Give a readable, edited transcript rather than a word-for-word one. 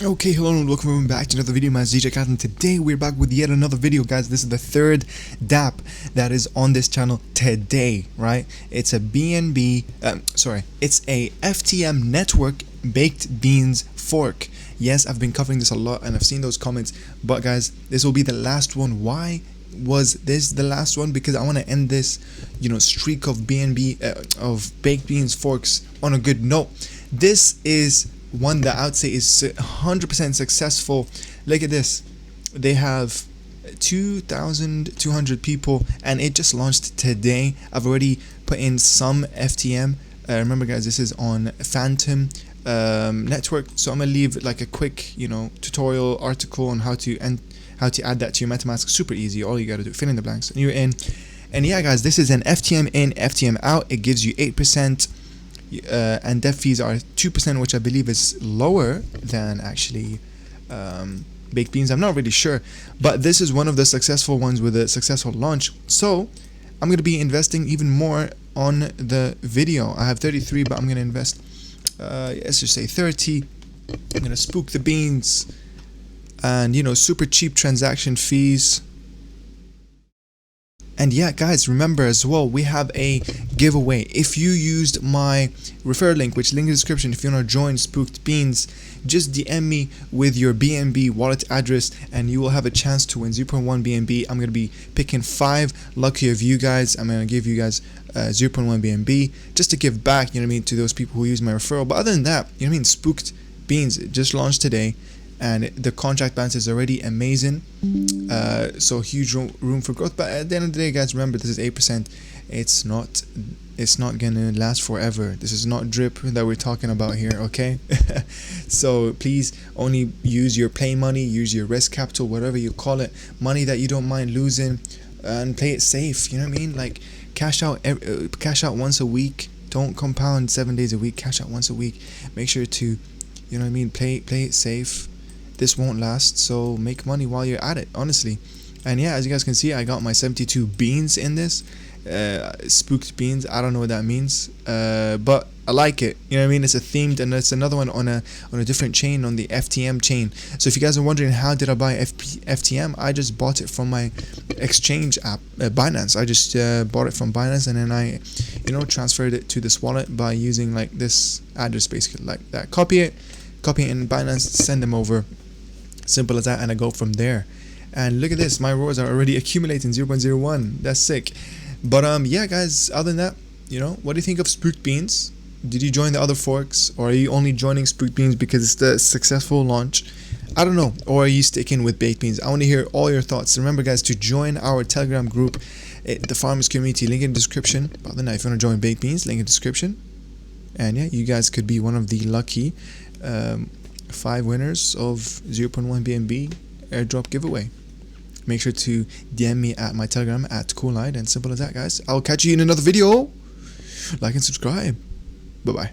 Okay, hello and welcome back to another video. My name is DJ Cat, and today we're back with yet another video, guys. This is the third DApp that is on this channel today, right? It's a it's a FTM network baked beans fork. Yes, I've been covering this a lot and I've seen those comments, but guys, this will be the last one. Why was this the last one? Because I want to end this, streak of of baked beans forks on a good note. This is one that I would say is 100% successful. Look at this. They have 2,200 people and it just launched today. I've already put in some FTM. Remember guys, this is on Phantom network, so I'm gonna leave like a quick tutorial article on how to add that to your MetaMask. Super easy. All you gotta do, fill in the blanks and you're in. And yeah guys, this is an FTM in, FTM out. It gives you 8%. And dev fees are 2%, which I believe is lower than actually baked beans. I'm not really sure, but this is one of the successful ones with a successful launch. So I'm going to be investing even more on the video. I have 33, but I'm going to invest, let's just say 30. I'm going to spook the beans and super cheap transaction fees. And yeah guys, remember as well, we have a giveaway. If you used my referral link, which link in the description, if you want to join Spooked Beans, just DM me with your BNB wallet address and you will have a chance to win 0.1 BNB. I'm going to be picking 5 lucky of you guys. I'm going to give you guys 0.1 BNB just to give back, to those people who use my referral. But other than that, Spooked Beans just launched today and the contract balance is already amazing, so huge room for growth. But at the end of the day guys, remember, this is 8%. It's not gonna last forever. This is not drip that we're talking about here, okay? So please only use your play money, use your risk capital, whatever you call it, money that you don't mind losing, and play it safe. Like cash out once a week. Don't compound 7 days a week. Cash out once a week. Make sure to play it safe. This won't last, so make money while you're at it, honestly. And yeah, as you guys can see, I got my 72 beans in this spooked beans. I don't know what that means, but I like it. It's a themed, and it's another one on a different chain, on the FTM chain. So if you guys are wondering how did I buy FTM, I just bought it from my exchange app, Binance. I just bought it from Binance, and then I transferred it to this wallet by using like this address, basically like that. Copy it in Binance, send them over. Simple as that, and I go from there. And look at this, my rewards are already accumulating 0.01. That's sick. But yeah guys, other than that, what do you think of Spooked Beans? Did you join the other forks, or are you only joining Spooked Beans because it's the successful launch? I don't know. Or are you sticking with baked beans? I want to hear all your thoughts. Remember guys, to join our Telegram group, the Farmers Community, link in the description. But other than that, if you want to join baked beans, link in the description. And yeah, you guys could be one of the lucky 5 winners of 0.1 BNB airdrop giveaway. Make sure to DM me at my Telegram at coollight, and simple as that guys. I'll catch you in another video. Like and subscribe. Bye bye.